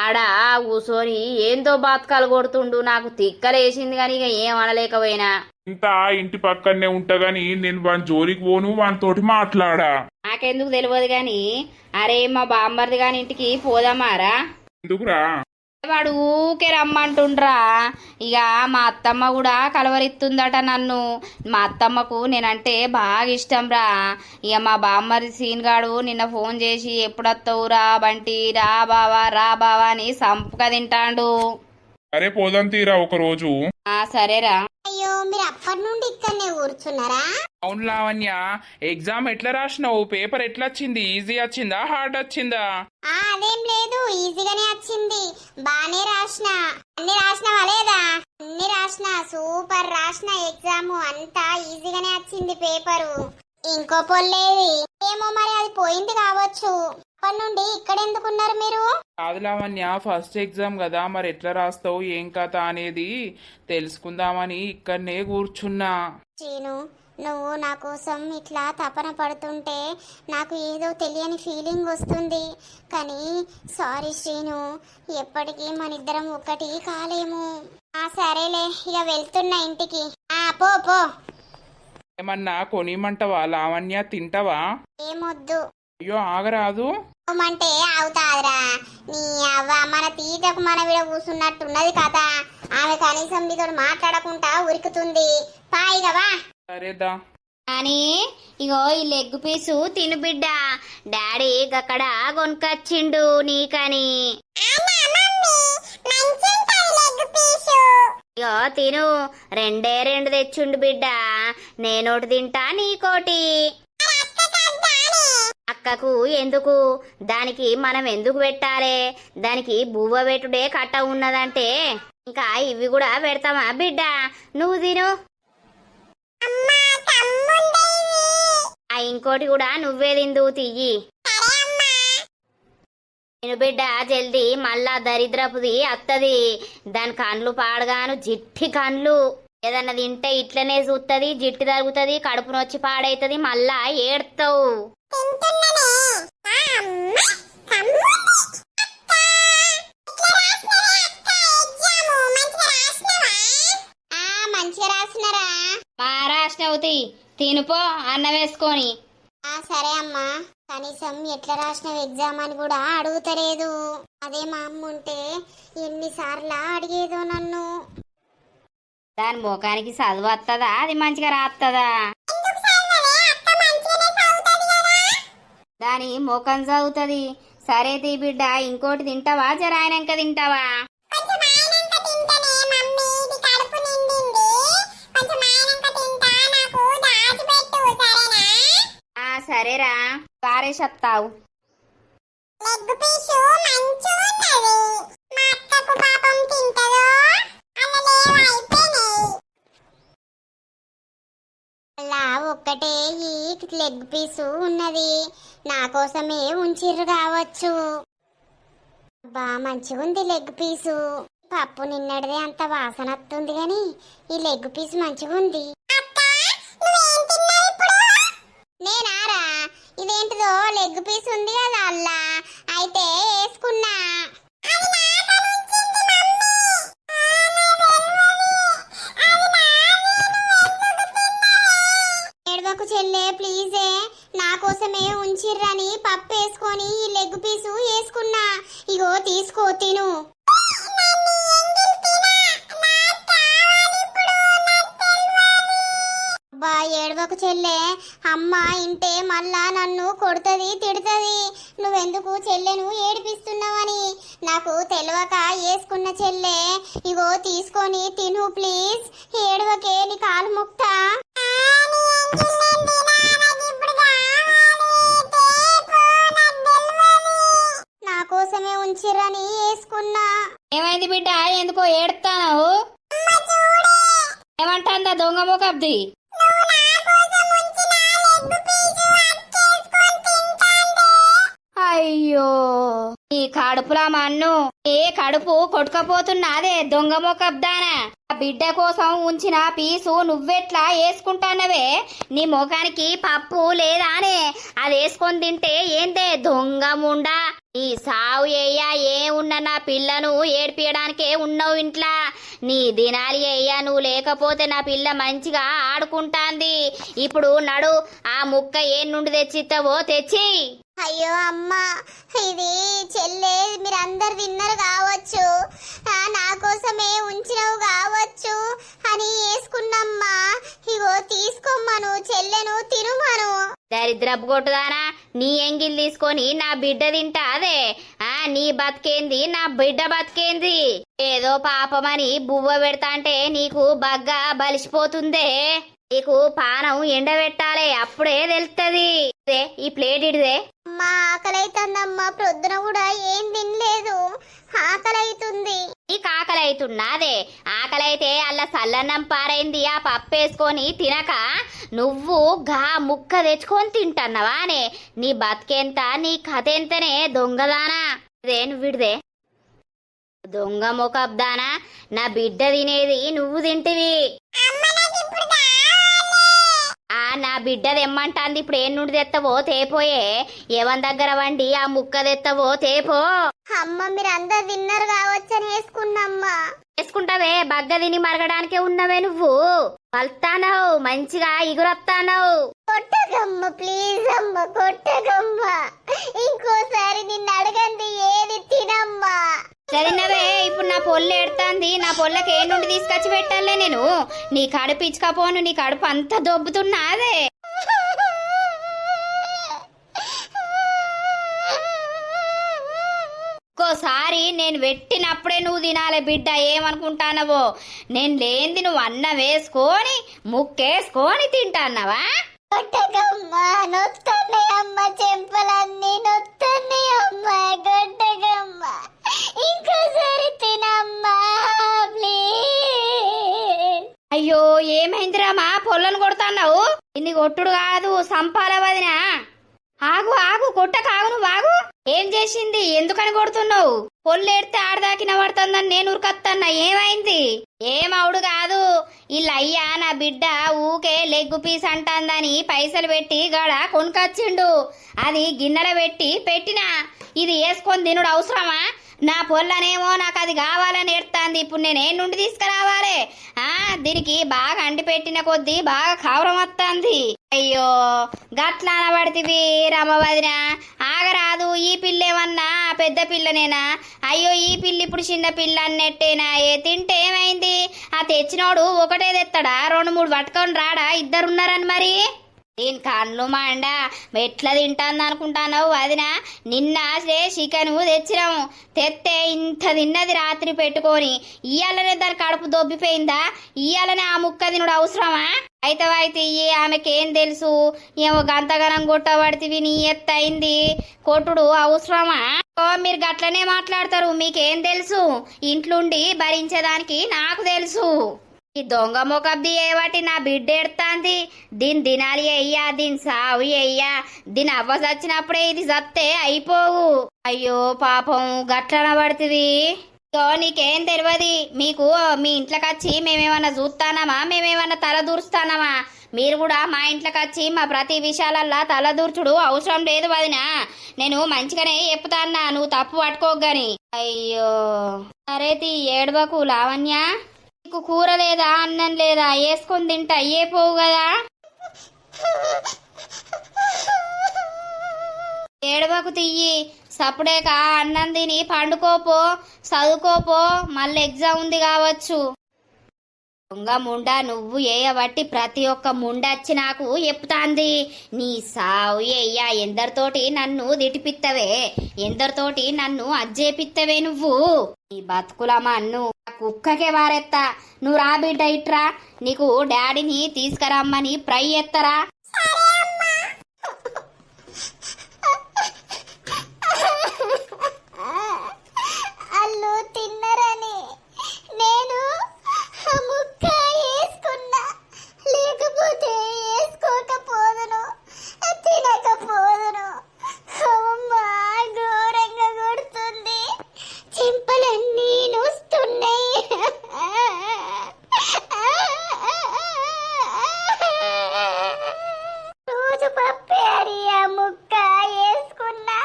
ఆడ కూసోని ఏందో బాతకాలు కొడుతుండు. నాకు తిక్కలేసింది కానీ ఇక ఏమనలేకపోయినా. ఇంత ఇంటి పక్కనే ఉంటా గాని నేను వాని జోలికి పోను, వానితోటి మాట్లాడా. నాకెందుకు తెలియదు గాని అరే మా బామ్మర్ది గాని ఇంటికి పోదామారా? ఎందుకురా? వాడు ఊకే రమ్మంటుండ్రా. ఇక మా అత్తమ్మ కూడా కలవరిస్తుందట నన్ను. మా అత్తమ్మకు నేనంటే బాగా ఇష్టం రా. ఇక మా బామ్మరి సీన్ గాడు నిన్న ఫోన్ చేసి ఎప్పుడొస్తావురా బంటి, రా బావా అని సంపుగా తింటాండు. అరే పోదాం తీరా ఒక రోజు. సరేరా. అయ్యో, మీరు అప్పటి నుండి ఇక్కడనే కూర్చున్నారా? అవును లావణ్య, ఎగ్జామ్ ఎట్లా రాసినావు? పేపర్ ఎట్లా వచ్చింది? ఈజీ వచ్చిందా, హార్డ్ వచ్చిందా? అదేం లేదు, ఈజీగానే వచ్చింది. బానే రాసిన. అన్ని రాసినావా లేదా? అన్ని రాసిన, సూపర్ రాసిన. ఎగ్జామ్ అంతా ఈజీగానే వచ్చింది పేపరు. ఇంకో పొల్లేది ఏమో, మరి అది పోయింది కావచ్చు. అప్పటి నుండి ఇక్కడ ఎందుకున్నారు మీరు? కాదు లావణ్య, ఫస్ట్ ఎగ్జామ్ కదా, మరి ఎట్లా రాస్తావు ఏం కథ అనేది తెలుసుకుందామని ఇక్కడనే కూర్చున్నా. చీను, నువ్వు నా కోసం ఇట్లా తపన పడుతుంటే నాకు ఏదో తెలియని ఫీలింగ్ వస్తుంది. కానీ సారీ శ్రీను, ఎప్పటికీ మనిద్దరం ఒక్కటి కాలేము. సరేలే, ఇక వెళ్తున్నా ఇంటికి. పో పో. ఏమన్నా కొనిమంటావా లావణ్య? తింటావా? ఏమొద్దు. అయ్యో ఆగరాదు. అంటే అవుతాదిరా నీ అవ్వ. మన తీటకు మన విడ కూర్చున్నట్టున్నది కథ. ఆమె కనీసం మీతో మాట్లాడకుండా ఉరుకుతుంది. పాయిగవా. సరేదా. కానీ ఇగో ఈ లెగ్ పీసు తిను బిడ్డ, డాడీ గక్కడ కొనుకొచ్చిండు నీకని. ఇగో తిను, 2 తెచ్చిండు బిడ్డ. నేనోటి తింటా నీకోటి. అక్కకు ఎందుకు? దానికి మనం ఎందుకు పెట్టాలి? దానికి బువ్వ పెట్టుడే కట్ట ఉన్నదంటే ఇంకా ఇవి కూడా పెడతామా బిడ్డ? నువ్వు తిను. ఇంకోటి కూడా నువ్వే తిందు తియ్యి. నేను బిడ్డ జల్దీ, మళ్ళా దరిద్రపుది అత్తది. దాని కండ్లు పాడగాను, జిట్టి కండ్లు. ఏదన్నా తింటే ఇట్లనే చూస్తుంది, జిట్టి తరుగుతుంది, కడుపు నొచ్చి పాడైతుంది, మళ్ళా ఏడ్తావు. రాసినవుతి తినుపో అన్నం వేసుకొని. సరే అమ్మా, కనీసం ఎట్లా రాసినవి ఎగ్జామ్ అని కూడా అడుగుతలేదు. అదే మా అమ్మ ఉంటే ఎన్నిసార్లు అడిగేదో నన్ను. దాని ముఖానికి చదువు వస్తుందా, అది మంచిగా రాస్తుందా? దాని ముఖం చదువుతుంది. సరే తీ బిడ్డ, ఇంకోటి తింటావా? జరాయనాక తింటావా? సరేరా, బారే చెప్తావు. అలా ఒక్కటే ఈ లెగ్ పీసు ఉన్నది, నా కోసమే ఉంచిర్రు కావచ్చు. బా మంచిగుంది లెగ్ పీసు. పప్పు నిన్నటిదే అంత వాసన వస్తుంది గాని ఈ లెగ్ పీసు మంచిగుంది. నేనారా, ఇదేంటిదో లెగ్ పీస్ ఉంది కదా అల్లా, అయితే వేసుకున్నా. ఏడవకు చెల్లే ప్లీజే, నా కోసమే ఉంచిర్రని పప్పు వేసుకొని ఈ లెగ్ పీసు వేసుకున్నా. ఇగో తీసుకో తిను. బా ఏడవకు చెల్లె, అమ్మ ఇంటే మళ్ళా నన్ను కొడుతుంది తిడుతుంది. నువ్వెందుకు చెల్లెను ఏడిపిస్తున్నావని నాకు తెలియక వేసుకున్న చెల్లె. ఇగో తీసుకొని తిను ప్లీజ్, ఏడవకే, నీ కాలు ముక్తా. నా కోసమే ఉంచిరని వేసుకున్నా. ఏమైంది బిడ్డ, ఎందుకో ఏడుతావు? ఏమంటాందా దొంగ మొకబ్ది? అయ్యో, ఈ కడుపులా మన్ను ఏ కడుపు కొట్టుకపోతున్నాదే దొంగ మొకబ్దానా. బిడ్డ కోసం ఉంచిన పీసు నువ్వెట్లా వేసుకుంటానవే? నీ ముఖానికి పప్పు లేదానే? అది వేసుకొని తింటే ఏందే దొంగ ముండా? ఈ సావు అయ్యా ఏ ఉన్న నా పిల్లను ఏడిపియడానికే ఉన్నావు ఇంట్లా. నీ దినాలి అయ్యా, నువ్వు లేకపోతే నా పిల్ల మంచిగా ఆడుకుంటాంది. ఇప్పుడు నడు, ఆ ముక్క ఏ నుండి తెచ్చిస్తావో తెచ్చి. అయ్యో అమ్మా, ఇది చెల్లె మీరందరు తిన్నారు కావచ్చు, నా కోసమే ఉంచినవు కావచ్చు అని వేసుకున్నమ్మా. ఇగో తీసుకోమ్మను, చెల్లెను తినుమను. దరిద్రపు కొట్టుదానా, నీ ఎంగిల్ తీసుకొని నా బిడ్డ తింటా అదే? నీ బతికేంది, నా బిడ్డ బతికేంది? ఏదో పాపమని బువ్వ పెడతాంటే నీకు బగ్గా బలిసిపోతుందే. నీకు పానం ఎండబెట్టాలే, అప్పుడే తెలుస్తుంది. ఈ ప్లేట్ ఇడిదే. అమ్మా ఆకలి అవుతుందమ్మా, ప్రొద్దున కూడా ఏం తినలేదు, ఆకలి అవుతుంది. నీకు ఆకలి అవుతున్నాదే? ఆకలైతే అలా సల్లన్నం పారైంది ఆ పప్పు వేసుకొని తినక నువ్వు గా ముక్క తెచ్చుకొని తింటున్నావానే? నీ బతికెంత, నీ కథ ఎంతనే దొంగదానా? ఇదే నువ్వు విడిదే దొంగ మొకబ్దానా. నా బిడ్డ తినేది నువ్వు తింటివి. నా బిడ్డ తెమ్మంటాంది, ఇప్పుడు ఏం నుండి తెత్తవో తేపోయే. ఎవరి దగ్గర వండి ఆ ముక్క తెత్తవో తేపో. అమ్మ మీరందరు తిన్నారు కావచ్చని వేసుకున్నమ్మా. వేసుకుంటావే, బగ్గ తిని మరగడానికే ఉన్నవే నువ్వు. పల్తానవు, మంచిగా ఇగురప్తానవు. కొట్టగమ్మ ప్లీజ్ అమ్మ, కొట్టగమ్మ. ఇంకోసారి నిన్ను అడగండి ఏది తినమ్మా. సరేనవే, ఇప్పుడు నా పొల్లు ఎడుతాంది, నా పొల్లకి ఏ నుండి తీసుకొచ్చి పెట్టాలే నేను? నీ కడుపు ఇచ్చుకపోను, నీ కడుపు అంతా దొబ్బుతున్నాదే. ఇంకోసారి నేను పెట్టినప్పుడే నువ్వు తినాలే బిడ్డ, ఏమనుకుంటానవో? నేను లేనిది నువ్వు అన్నం వేసుకొని ముక్కేసుకొని తింటాన్నావా? కొట్టగమ్మా, నొత్తన్నాయి అమ్మ, చెంపలన్నీ నొత్తన్నాయి అమ్మ, కొట్టగమ్మ. ఇంకోసారి తినమ్మా ప్లీజ్. అయ్యో ఏమైందిరామా, పొల్లను కొడతాన్నావు? ఇన్ని కొట్టుడు కాదు, సంపాల వదినా. ఆగు ఆగు, కొట్టకాగు, నువ్వు ఆగు. ఏం చేసింది, ఎందుకని కొడుతున్నావు? పొల్లేడితే ఆడదాకిన పడుతుందని నేను ఉరకత్తన్నా, ఏమైంది? ఏమవుడు కాదు, ఇల్లయ్యా నా బిడ్డ ఊకే లెగ్గు పీస్ అంటాందని పైసలు పెట్టి గడ కొనుకొచ్చిండు. అది గిన్నెల పెట్టినా ఇది వేసుకొని తినుడు అవసరమా? నా పొల్లనేమో నాకు అది కావాలని ఏడుతాంది. ఇప్పుడు నేను ఏ నుండి తీసుకురావాలి? దీనికి బాగా అండి పెట్టిన కొద్దీ బాగా కవరం వస్తుంది. అయ్యో గట్లా అనబడితివి రమవదిన, ఆగరాదు. ఈ పిల్లేమన్నా పెద్ద పిల్లనేనా? అయ్యో ఈ పిల్ల ఇప్పుడు చిన్న పిల్ల అన్నట్టేనా? తింటే ఏమైంది? ఆ తెచ్చినోడు ఒకటే తెస్తాడా? 2-3 పట్టుకొని రాడా? ఇద్దరున్నారని మరి. దీని కళ్ళు మండ ఎట్లా తింటాను అనుకుంటావు వదిన? నిన్న చికెన్ తెచ్చినాము, తెస్తే ఇంత తిన్నది రాత్రి పెట్టుకొని. ఇయ్యాలనే దాని కడుపు దొబ్బిపోయిందా? ఇయ్యాలనే ఆ ముక్క తినుడు అవసరమా? అయితే ఆమెకేం తెలుసు? ఏమో గంతగనం కొట్టబడితే నీ ఎత్త అయింది, కొట్టుడు అవసరమా? మీరు గట్లనే మాట్లాడతారు, మీకేం తెలుసు? ఇంట్లుండి భరించేదానికి నాకు తెలుసు. ఈ దొంగ మొకబ్ది ఏవాటి నా బిడ్డ ఎడతాంది. దీని దినాలి అయ్యా, దీని సావు అయ్యా. దీని అవ్వ చచ్చినప్పుడే ఇది చస్తే అయిపోవు. అయ్యో పాపం గట్లన పడుతుంది. నీకేం తెలియదు. మీకు మీ ఇంట్లోకి వచ్చి మేమేమన్నా చూస్తానమా? మేమేమన్నా తల దూరుస్తానమా? మీరు కూడా మా ఇంట్లోకి వచ్చి మా ప్రతి విషయాలల్లా తల దూర్చుడు అవసరం లేదు వదినా. నేను మంచిగానే చెప్తాన్నా, నువ్వు తప్పు పట్టుకోగాని. అయ్యో సరే ఏడవకు లావణ్య. నీకు కూర లేదా, అన్నం లేదా? వేసుకొని తింటా అయ్యే పోవు కదా. ఏడవకు తియ్యి, సప్పుడేక అన్నం తిని పండుకోపో, చదువుకోపో, మళ్ళీ ఎగ్జామ్ ఉంది కావచ్చు. దొంగ ముండా, నువ్వు ఏయబట్టి ప్రతి ఒక్క ముండచ్చి నాకు చెప్తాంది. నీ సావు అయ్యా, ఎందరితోటి నన్ను దిటిపిత్తవే, ఎందరితోటి నన్ను అజ్జేపిత్తవే నువ్వు. నీ బతుకులమ్మా అన్ను కుక్కకే వారెత్తా. నువ్వు రా బిడ్డ ఇట్రా, నీకు డాడీని తీసుకురమ్మని ఫ్రై ఎత్తరా. అల్లు తిన్నరని నేను ముక్క వేసుకున్నా, లేకపోతే వేసుకోకపోదును, తినకపోదును. అమ్మా ఘోరంగా కొడుతుంది, చింపలన్నీ నొస్తున్నాయి. రోజు పప్పే అని ఆ ముక్క వేసుకున్నా,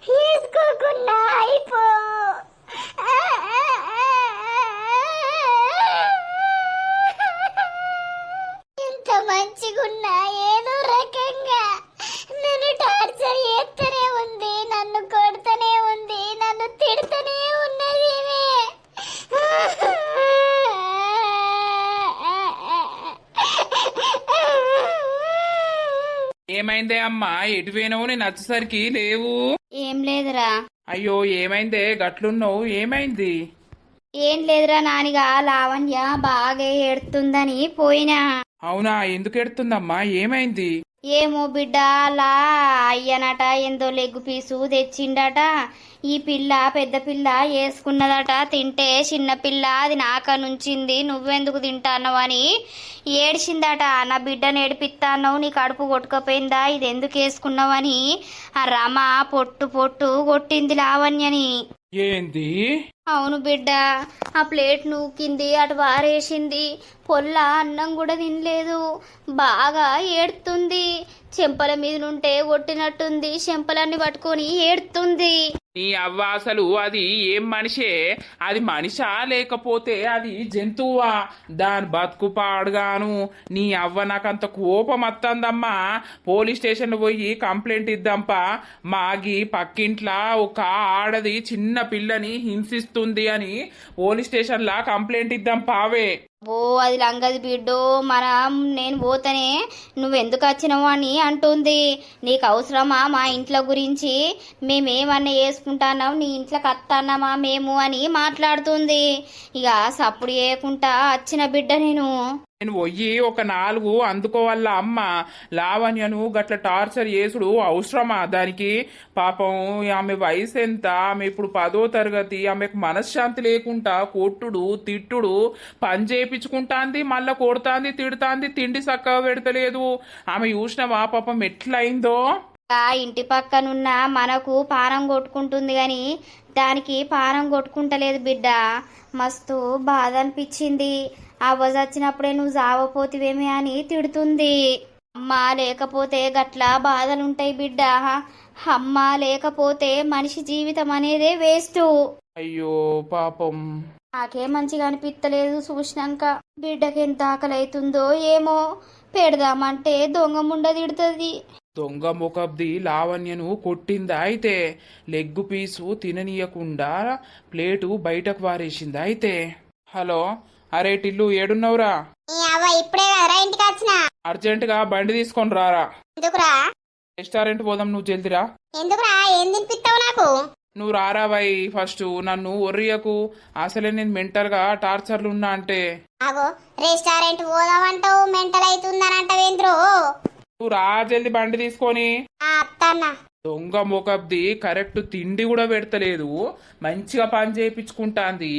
వేసుకోకున్నా అయిపో. ఎంత మంచిగున్నా ఏదో రకంగా నన్ను టార్చర్ చేస్తూనే ఉంది, నన్ను కొడుతూనే ఉంది, నన్ను తిడుతూనే ఉన్నది. ఏమైందే అమ్మా? ఎటు పోయినావు? నేను వచ్చేసరికి లేవు. ఏం లేదురా. అయ్యో ఏమైందే గట్లున్నావు? ఏమైంది? ఏం లేదురా నానిగా, లావణ్య బాగా ఏడుతుందని పోయినా. అవునా? ఎందుకు ఎడుతుందమ్మా? ఏమైంది? ఏమో బిడ్డ, అలా అయ్యనట ఏందో లెగ్గు పీసు తెచ్చిండట. ఈ పిల్ల పెద్ద పిల్ల వేసుకున్నదట, తింటే చిన్న పిల్ల అది నాక నుంచింది, నువ్వెందుకు తింటాన్నావు అని ఏడిచిందట. నా బిడ్డను ఏడిపిస్తాన్నావు, నీ కడుపు కొట్టుకపోయిందా, ఇది ఎందుకు వేసుకున్నావని ఆ రమ పొట్టు పొట్టు కొట్టింది లావణ్యని. ఏంది? అవును బిడ్డ, ఆ ప్లేట్ నూకింది, అటు వారేసింది, పొల్ల అన్నం కూడా తినలేదు, బాగా ఏడుతుంది. చెంపల మీద నుంటే కొట్టినట్టుంది, చెంపలన్నీ పట్టుకొని ఏడుతుంది. నీ అవ్వ అసలు అది ఏం మనిషే? అది మనిషా లేకపోతే అది జంతువా? దాని బతుకు పాడుగాను. నీ అవ్వ నాకంత కోపం వస్తుందమ్మా. పోలీస్ స్టేషన్ పోయి కంప్లైంట్ ఇద్దాంపా. మాగి పక్కింట్లా ఒక ఆడది చిన్న పిల్లని హింసిస్తుంది అని పోలీస్ స్టేషన్లా కంప్లైంట్ ఇద్దాం పావే. ఓ అది లంగది బిడ్డో, నేను పోతేనే నువ్వెందుకు వచ్చినావు అని అంటుంది. నీకు అవసరమా మా ఇంట్లో గురించి? మేమేమన్నా వేసుకుంటున్నావు, నీ ఇంట్లోకి వస్తాన్నామా మేము అని మాట్లాడుతుంది. ఇక సప్పుడు చేయకుండా వచ్చిన బిడ్డ నేను పోయి ఒక 4 అందుకోవాల అమ్మ. లావణ్యను గట్ల టార్చర్ చేసుడు అవసరమా దానికి? పాపం ఆమె వయసు ఎంత? ఆమె ఇప్పుడు 10వ తరగతి. ఆమెకు మనశ్శాంతి లేకుండా కొట్టుడు తిట్టుడు పని చేయించుకుంటాంది, మళ్ళా కొడుతాంది, తిడుతాంది, తిండి చక్కగా పెడతలేదు. ఆమె చూసినవా పాపం ఎట్లయిందో? ఇంటి పక్కనున్న మనకు పానం కొట్టుకుంటుంది గాని దానికి పానం కొట్టుకుంటలేదు బిడ్డ. మస్తు బాధ అనిపించింది. అవ్వ చచ్చినప్పుడే నువ్వు జావపోతివేమి అని తిడుతుంది. అమ్మ లేకపోతే గట్ల బాధలుంటాయి బిడ్డ. అమ్మ లేకపోతే మనిషి జీవితం అనేదే వేస్ట్. అయ్యో పాపం. నాకే మంచిగా అనిపిస్తలేదు చూసినాక. బిడ్డకి ఎంత ఆకలి అవుతుందో ఏమో, పెడదామంటే దొంగ ముండ తిడుతుంది. దొంగ ముఖబ్ది లావణ్యను కొట్టిందా అయితే? లెగ్గు పీసు తిననీయకుండా ప్లేటు బయటకు వారేసిందా అయితే? హలో, అరే టిల్లు ఏడున్నవురా? నీ అవ్వ ఇప్పుడే కదరా ఇంటికి వచ్చిన. అర్జెంటుగా బండి తీసుకొని రారా. ఎందుకురా? రెస్టారెంట్ పోదాం, నువ్వు జల్దిరా. ఎందుకురా? ఏం తినిపిస్తావు నాకు? నువ్వు రారా బాయ్. ఫస్ట్ నన్ను ఒర్రియకు, అసలే నేను మెంటల్గా టార్చర్లు ఉన్నా అంటే. ఆగో, రెస్టారెంట్ పోదామంటావు మెంటల్ అవుతుందని అంటావేంద్రో? నువ్వు రా జల్ది బండి తీసుకొని. అత్తన్నా. దొంగ మొకబ్ది కరెక్ట్ తిండి కూడా పెడతలేదు, మంచిగా పని చేయించుకుంటాంది.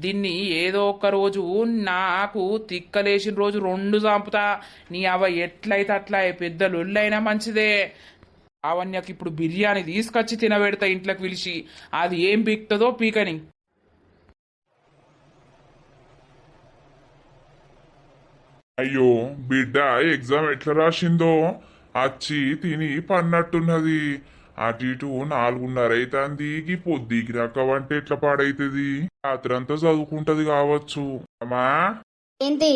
దీన్ని ఏదో ఒక రోజు నాకు తిక్కలేసిన రోజు 2 చంపుతా. నీ అవ ఎట్లయితే అట్లా పెద్ద లొల్లైనా మంచిదే. లావణ్యకి ఇప్పుడు బిర్యానీ తీసుకొచ్చి తినబెడతా ఇంట్లోకి పిలిచి, అది ఏం పీక్తుందో పీకని. అయ్యో బిడ్డ ఎగ్జామ్ ఎట్లా రాసిందో అచ్చి తిని పన్నట్టున్నది. అటు ఇటు 4:30 అవుతుంది. ఈ పొద్దుకి రక్కవంటే ఎట్లా పాడైతుంది? రాత్రంతా చదువుకుంటది కావచ్చు. అమ్మా ఏంటి?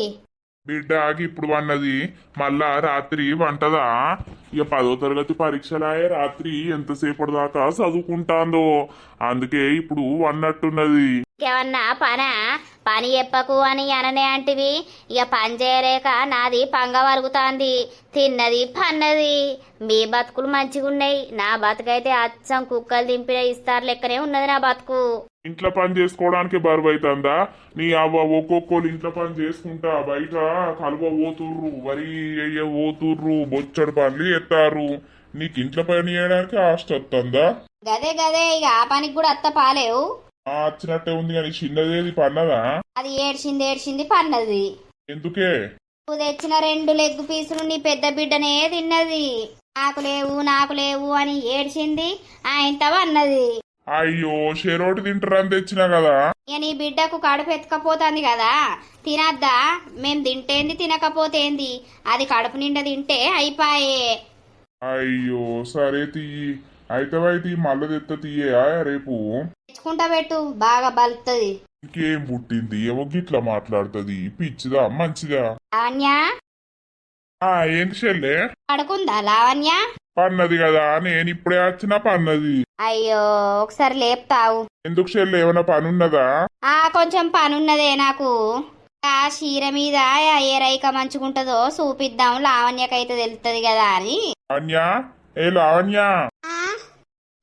బిడ్డ ఇప్పుడు వన్నది, మళ్ళా రాత్రి వంటదా? ఇక 10వ తరగతి పరీక్షలాయే, రాత్రి ఎంతసేపటి దాకా చదువుకుంటాందో, అందుకే ఇప్పుడు వన్నట్టున్నది. ఇంకేమన్నా పని చెప్పకు అని అననే అంటివి. ఇక పని చేయలేక నాది పంగ వరుగుతాంది. తిన్నది పన్నది. మీ బతుకులు మంచిగున్నాయి, నా బతుకైతే అచ్చం కుక్కలు దింపిన ఇస్తారు లెక్కనే ఉన్నది నా బతుకు. ఇంట్లో పని చేసుకోవడానికి బరువు అవుతుందా? నీ అవ్వ ఒక్కొక్కరు ఇంట్లో పని చేసుకుంటా బయట కలువ పోతుర్రు, వరి అయ్య పోతుర్రు, బొచ్చడు పనులు ఎత్తారు. నీకు ఇంట్లో పని చేయడానికి ఆస్తి వస్తుందా? గదే ఇక ఆ పనికి కూడా అత్త పాలేవు. వచ్చినట్టే ఉంది కానీ చిన్నదేది పన్నదా? అది ఏడ్చింది పన్నది. ఎందుకే? నువ్వు తెచ్చిన 2 లెగ్ పీసులు నీ పెద్ద బిడ్డనే తిన్నది. నాకు లేవు అని ఏడ్చింది, ఆయనతో అన్నది. అయ్యో షెరోటి తింటారని తెచ్చినా కదా. ఇక నీ బిడ్డకు కడుపు ఎత్తుకపోతుంది కదా, తినద్దా? మేం తింటేంది తినకపోతేంది, అది కడుపు నిండా తింటే అయిపాయే. అయ్యో సరే తీయి, అయితే మళ్ళీ తెత్త తీయా రేపు. తెచ్చుకుంటా పెట్టు, బాగా బలుతుంది. ఇంకేం పుట్టింది ఏమో గిట్లా మాట్లాడుతుంది, పిచ్చిదా మంచిదా? లావణ్య ఏంటి చెల్లె? పడుకుందా లావణ్య? పన్నది కదా, నేను ఇప్పుడే వచ్చినా పన్నది. అయ్యో ఒకసారి లేపుతావు. ఎందుకు చెల్లె, ఏమైనా పని ఉన్నదా? కొంచెం పనున్నదే నాకు. ఆ చీర మీద ఏ రైక మంచుకుంటదో చూపిద్దాం, లావణ్యకైతే తెలుస్తుంది కదా అని. లావణ్య, ఏ లావణ్య.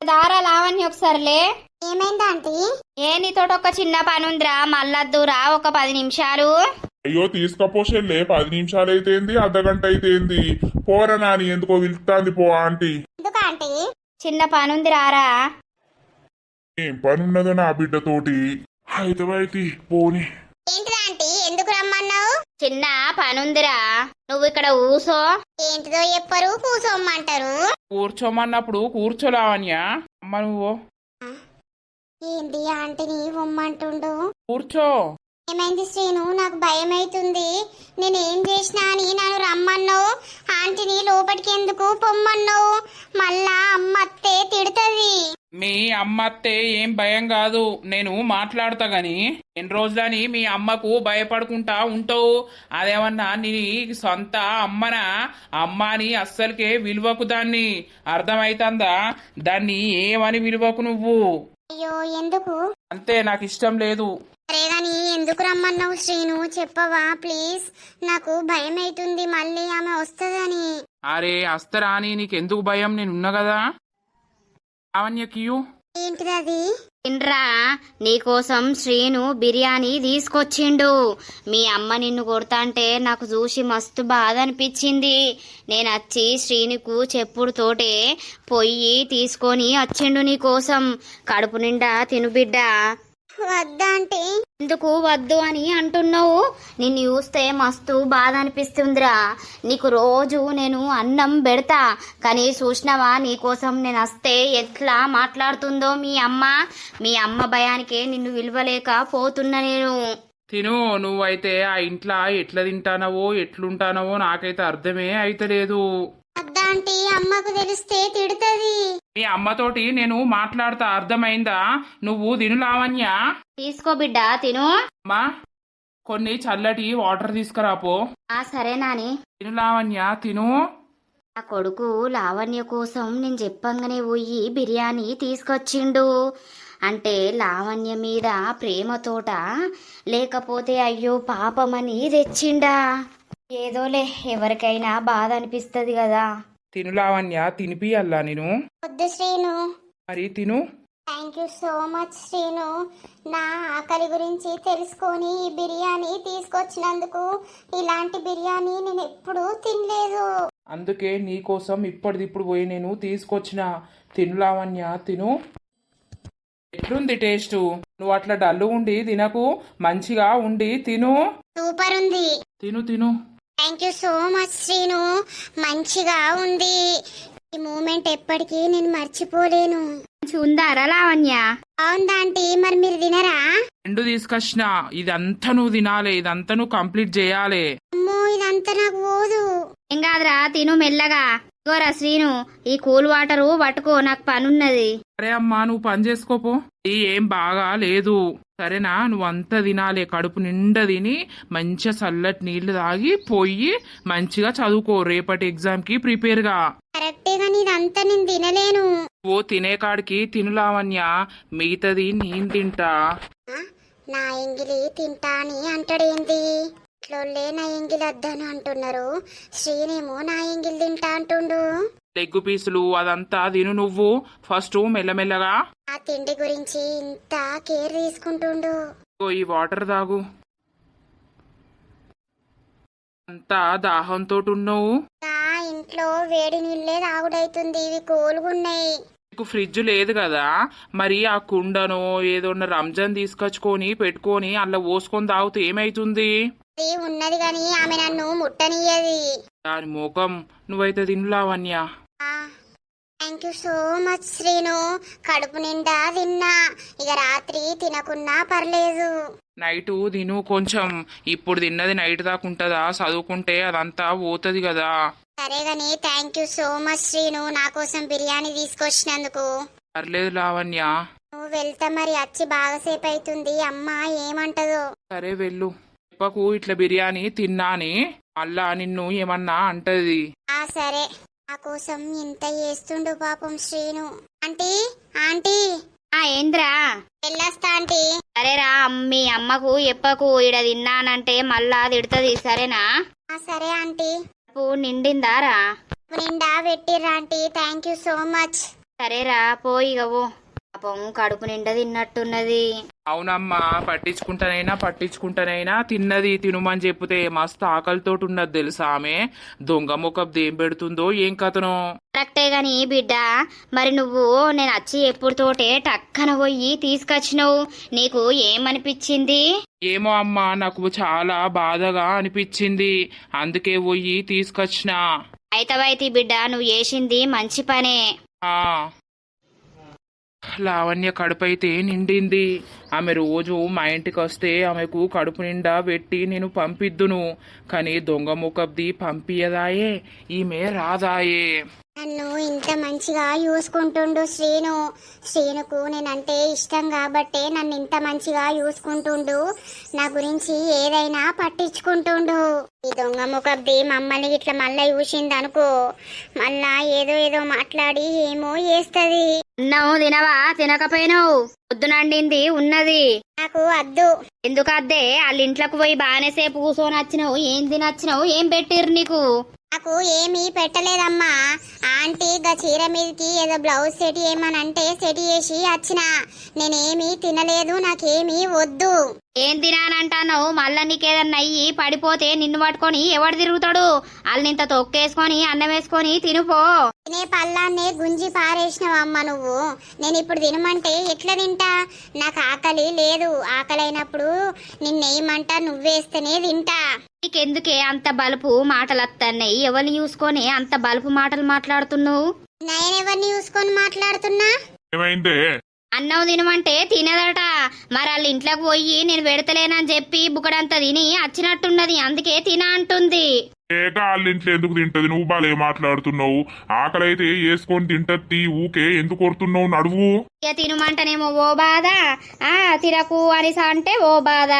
దారా లావణ్య ఒకసారిలే. ఏమైంది ఆంటీ? నీతోటి ఒక చిన్న పనుందిరా, మళ్ళద్దురా ఒక 10 నిమిషాలు. అయ్యో తీసుకపో చెల్లె, 10 నిమిషాలు అయితేంది, అర్ధగంట అయితేంది. పోరా నాని, ఎందుకో వెళ్తాంది పో ఆంటీ. ఎందుకు ఆంటీ? చిన్న పనుంది రారా. ఏం పని ఉన్నదో నా బిడ్డతోటి? అయితే పోని. ఏంటిది ఆంటీ, ఎందుకు రమ్మన్నావు? చిన్న పనుందిరా, నువ్వు ఇక్కడ ఊసో. ఏంటిదో చెప్పరు, కూసోమ్మంటారు. కూర్చోమన్నప్పుడు కూర్చోలావణ్య. అమ్మ నువ్వు ఏంటి ఆంటీని ఉమ్మంటుండు? కూర్చో. ఏమైంది శ్రీను? నాకు భయం అవుతుంది. నేనేం చేసినా అని నన్ను రమ్మన్నావు, ఆంటీని లోపలికి ఎందుకు పొమ్మన్నావు? మళ్ళా అమ్మ అత్తే తిడుతుంది. మీ అమ్మ అత్తే ఏం భయం కాదు, నేను మాట్లాడతా గాని. ఎన్ని రోజులని మీ అమ్మకు భయపడుకుంటా ఉంటావు? అదేమన్నా నీ సొంత అమ్మనా? అమ్మాని అస్సలకే విలువకు దాన్ని, అర్థమైతుందా? దాన్ని ఏమని విలువకు నువ్వు? అయ్యో ఎందుకు? అంతే, నాకు ఇష్టం లేదు. సరే గాని ఎందుకు రమ్మన్నావు శ్రీను, చెప్పవా ప్లీజ్? నాకు భయం అవుతుంది మళ్ళీ ఆమె వస్తుందని. అరే అస్తరా అని నీకెందుకు భయం, నేనున్నా కదా. లావణ్యకియు. ఏంటిది అది? ఇండ్రా, నీకోసం శ్రీను బిర్యానీ తీసుకొచ్చిండు. మీ అమ్మ నిన్ను కొడతాంటే నాకు చూసి మస్తు బాధ అనిపించింది. నేను వచ్చి శ్రీనుకు చెప్పుడుతోటే పొయ్యి తీసుకొని వచ్చిండు నీకోసం. కడుపు నిండా తిను బిడ్డ. వద్దా అంటే? ఎందుకు వద్దు అని అంటున్నావు? నిన్ను చూస్తే మస్తు బాధ అనిపిస్తుందిరా. నీకు రోజు నేను అన్నం పెడతా, కానీ చూసినావా నీకోసం నేను వస్తే ఎట్లా మాట్లాడుతుందో మీ అమ్మ భయానికే నిన్ను విలువలేక పోతున్నా నేను. తిను, నువ్వైతే ఆ ఇంట్లో ఎట్లా తింటానవో ఎట్లుంటానవో నాకైతే అర్థమే అయితలేదు. అద్దా ఆంటీ అమ్మకు తెలిస్తే తిడుతుంది. మీ అమ్మతోటి నేను మాట్లాడతా, అర్థమైందా? నువ్వు తిను లావణ్య. తీసుకో బిడ్డ తిను. అమ్మా కొన్ని చల్లటి వాటర్ తీసుకురాపో. సరే నాని. తిను లావణ్య తిను. ఆ కొడుకు లావణ్య కోసం నేను చెప్పంగానే పోయి బిర్యానీ తీసుకొచ్చిండు. అంటే లావణ్య మీద ప్రేమతోట, లేకపోతే అయ్యో పాపమని తెచ్చిండా? ఏదోలే, ఎవరికైనా బాధ అనిపిస్తుంది కదా. తిను లావణ్య, తినిపియల్లా నేను. వద్దు శ్రీను. మరి తిను. Thank you so much Srinu. నా ఆకలి గురించి తెలుసుకొని ఈ బిర్యానీ తీసుకొచ్చినందుకు. ఇలాంటి బిర్యానీ నేను ఎప్పుడూ తినలేదు. అందుకే నీకోసం ఇప్పటిదిప్పుడు పోయి నేను తీసుకొచ్చిన. తిను లావణ్య తిను. ఎట్లుంది టేస్ట్? నువ్వు అట్లా డల్లు ఉండి తినకు, మంచిగా ఉండి తిను. సూపర్ ఉంది. తిను తిను. Thank you so much Srinu. మంచిగా ఉంది. ఈ మూమెంట్ ఎప్పటికీ నేను మర్చిపోలేను. ఉందారా లావణ్య? అవుందా ఆంటీ? మరి మీరు తినరా? రెండు తీసుకొచ్చిన. ఇదంతా నువ్వు తినాలి, ఇదంతా నువ్వు కంప్లీట్ చేయాలి. అమ్మో ఇదంతా నాకు పోదు. ఏం కాదురా, తిను మెల్లగా. ఇగోరా శ్రీను, ఈ కూల్ వాటరు పట్టుకో, నాకు పనున్నది. సరే అమ్మా, నువ్వు పని చేసుకోపో. ఇది ఏం బాగా లేదు సరేనా? నువ్వు అంతా తినాలి, కడుపు నిండా తిని మంచిగా చల్లటి నీళ్లు తాగి పోయి మంచిగా చదువుకో. రేపటి ఎగ్జామ్ కి ప్రిపేర్ గా. కరెక్టే గాని ఇదంతా నేను తినలేను. ఓ తినే కాడికి తిను లావణ్య, మిగతాది నేను తింటా. ఆ? నా ఎంగిలి తింటా అని అంటాడేంది? ఇట్లోళ్ళే నా ఎంగిలి వద్దాను అంటున్నారు. శ్రీనేమో నా ఎంగిలి తింటా అంటుండు. లెగ్గు పీసులు అదంతా తిను నువ్వు ఫస్ట్ మెల్లమెల్లగా. ఆ తిండి గురించి ఇంత కేర్ తీసుకుంటుండు. ఓ ఈ వాటర్ తాగు. అంతా దాహంతో ఉన్నావు. నా ఇంట్లో వేడి నీళ్ళే తాగుడైతుంది. ఇవి కోలుగున్నాయి. నీకు ఫ్రిడ్జ్ లేదు కదా, మరి ఆ కుండనో ఏదో రంజాన్ తీసుకొచ్చుకొని పెట్టుకొని అలా పోసుకొని తాగుతూ ఏమైతుంది? అది ఉన్నది గాని ఆమె నన్ను ముట్టనియ్యది. దాని ముఖం. నువ్వైతే తినలావణ్య. Thank you so much Srinu. కడుపు నిండా తిన్నా. ఇక రాత్రి తినకున్నా పర్లేదు. నైటు తిను కొంచెం. ఇప్పుడు తిన్నది నైట్ దాకా ఉంటుందా? చదువుకుంటే అదంతా పోతుంది కదా. సరే గాని thank you so much Srinu, నా కోసం బిర్యానీ తీసుకొచ్చినందుకు. పర్లేదు లావణ్య. నువ్వు వెళ్తా మరి, వచ్చి బాగాసేపు అవుతుంది. అమ్మ ఏమంటదో. సరే వెళ్ళు. చెప్పకు ఇట్లా బిర్యానీ తిన్నాని, మళ్ళా నిన్ను ఏమన్నా అంటది. సరే. నా కోసం ఇంత చేస్తుండు పాపం శ్రీను. Aunty aunty. ఏంద్రా? వెళ్ళొస్తా ఆంటీ. సరేరా, మీ అమ్మకు ఎప్పకు ఈడ తిన్నానంటే మళ్ళా తిడుతుంది, సరేనా? సరే ఆంటీ. నిండిందారా? నిండా పెట్టిర్రా aunty. Thank you so much. సరేరా, పోయిగవు. పాపం కడుపు నిండా తిన్నట్టున్నది. అవునమ్మా, పట్టించుకుంటానైనా తిన్నది తినుమని చెప్తే మస్తు ఆకలితో ఉన్నది తెలుసా ఆమె. దొంగ ముఖం దేం పెడుతుందో ఏం కథనో. కరెక్టే గాని బిడ్డ, మరి నువ్వు నేను వచ్చి ఎప్పుడుతోటే టక్కన పోయి తీసుకొచ్చినావు, నీకు ఏమనిపించింది? ఏమో అమ్మా, నాకు చాలా బాధగా అనిపించింది, అందుకే పోయి తీసుకొచ్చిన. అయితవైతే బిడ్డ, నువ్వు చేసింది మంచి పనే. లావణ్య కడుపైతే నిండింది. ఆమె రోజు మా ఇంటికి వస్తే ఆమెకు కడుపు నిండా పెట్టి నేను పంపిద్దును, కానీ దొంగ ముఖబ్ది పంపియదాయే, ఈమె రాదాయే. నన్ను ఇంత మంచిగా చూసుకుంటుండు శ్రీను. శ్రీనుకు నేనంటే ఇష్టం కాబట్టే నన్ను ఇంత మంచిగా చూసుకుంటుండు. నా గురించి ఏదైనా పట్టించుకుంటుండు. ఈ దొంగ ముఖబ్ది మమ్మల్ని ఇట్లా మళ్ళా చూసింది అనుకో, మళ్ళా ఏదో మాట్లాడి ఏమో చేస్తది. అన్నావు తినవా? తినకపోయినావు? పొద్దునండింది ఉన్నది. నాకు అద్దు. ఎందుకు అద్దే? వాళ్ళ ఇంట్లోకి పోయి బాగానే సేపు కూర్చొని వచ్చినావు, ఏం తినొచ్చినావు? ఏం పెట్టిర్రు నీకు? నాకు ఏమీ పెట్టలేదమ్మా. ఆంటీ గా చీర మీదకి ఏదో బ్లౌజ్ సెట్ ఏమనంటే సెట్ చేసి వచ్చిన. నేనేమీ తినలేదు, నాకేమీ వద్దు. ఏం తినానంటావు? మళ్ళా నీకేదన్నా అయ్యి పడిపోతే నిన్ను పట్టుకొని ఎవడు తిరుగుతాడు? వాళ్ళనింత తొక్కేసుకొని అన్నం వేసుకొని తినుపో. తినే పళ్ళాన్నే గుంజి పారేసినవమ్మ నువ్వు. నేను ఇప్పుడు తినమంటే ఎట్లా తింటా? నాకు ఆకలి లేదు. ఆకలి అయినప్పుడు నిన్నేయమంటా, నువ్వేస్తేనే తింటా. నీకెందుకే అంత బలుపు మాటలు వస్తున్నాయి? ఎవరిని చూసుకొని అంత బలుపు మాటలు మాట్లాడుతున్నావు? నేనెవరిని చూసుకొని మాట్లాడుతున్నా? ఏమైందే? అన్నం తినమంటే తినదట. మరి వాళ్ళ ఇంట్లోకి పోయి నేను పెడతలేనని చెప్పి బుకడంతా తిని వచ్చినట్టున్నది, అందుకే తిన అంటుంది. ఏక వాళ్ళ ఇంట్లో ఎందుకు తింటది? నువ్వు బాలే మాట్లాడుతున్నావు. ఆకలి అయితే వేసుకొని తింటది. ఊకే ఎందుకు కొడుతున్నావు? నడువు. ఇక తినమంటేనేమో ఓ బాధ, తినకు అనేసి అంటే ఓ బాధ,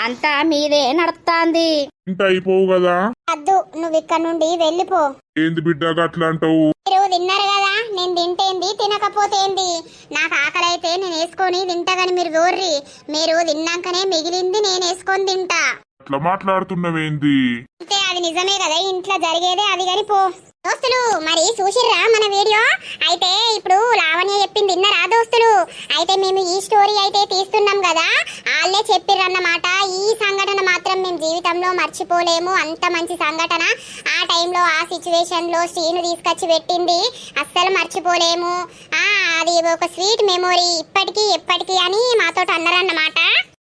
అంతా మీదే నడుస్తాంది. ఇంత అయిపోవు కదా? వద్దు, నువ్వు ఇక్కడ నుండి వెళ్ళిపో. ఏంది బిడ్డ అట్లా అంటావు? మీరు తిన్నారు కదా, నేను తింటేంది తినకపోతే ఏంది? నాకు ఆకలి అయితే నేను వేసుకొని తింటా గాని మీరు దూర్రి. మీరు తిన్నాకనే మిగిలింది నేను వేసుకొని తింటా. అట్లా మాట్లాడుతున్నావేంది? అంటే అది నిజమే కదా, ఇంట్లో జరిగేదే అది గాని పో. దోస్తులు మరి చూసిర్రా మన వీడియో? అయితే ఇప్పుడు లావణ్య చెప్పింది విన్నారా దోస్తులు? అయితే మేము ఈ స్టోరీ అయితే తీస్తున్నాం కదా, వాళ్ళే చెప్పిర్రన్నమాట. ఈ సంఘటన మాత్రం మేము జీవితంలో మర్చిపోలేము, అంత మంచి సంఘటన. ఆ టైంలో ఆ సిచ్యువేషన్ లో శ్రీను తీసుకొచ్చి పెట్టింది, అస్సలు మర్చిపోలేము. అది ఒక స్వీట్ మెమొరీ ఇప్పటికీ ఎప్పటికీ అని మాతో అన్నారన్నమాట.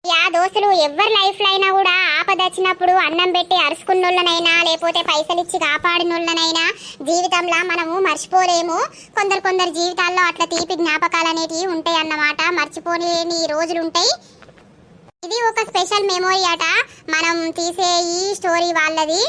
యా దోస్తులు, ఎవరి లైఫ్ లో అయినా కూడా ఆపద వచ్చినప్పుడు అన్నం పెట్టి అరుచుకున్నోళ్ళనైనా లేకపోతే పైసలు ఇచ్చి కాపాడినోళ్ళనైనా జీవితంలో మనము మర్చిపోలేము. కొందరు జీవితాల్లో అట్లా తీపి జ్ఞాపకాలు అనేటివి ఉంటాయి అన్నమాట, మర్చిపోలేని రోజులు ఉంటాయి. ఇది ఒక స్పెషల్ మెమొరీ అట మనం తీసే ఈ స్టోరీ వాళ్ళది.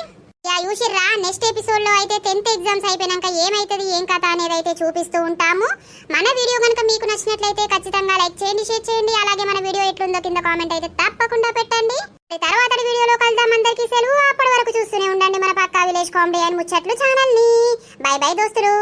చూసిర్రా, నెక్స్ట్ ఎపిసోడ్ లో అయితే 10th ఎగ్జామ్స్ అయిపోయినాక ఏమైతుంది ఏం కథ అనేది అయితే చూపిస్తూ ఉంటాము. మన వీడియో కనుక మీకు నచ్చినట్లయితే ఖచ్చితంగా లైక్ చేయండి, షేర్ చేయండి. అలాగే మన వీడియో ఎట్లుందో కింద కామెంట్ అయితే తప్పకుండా పెట్టండి. తర్వాత వీడియోలో కలుద్దాం. అందరికీ సెలవు. అప్పటి వరకు చూస్తూనే ఉండండి మన పక్కా విలేజ్ కామెడీ అండ్ ముచ్చట్లు ఛానల్ ని. బై బై దోస్తులు.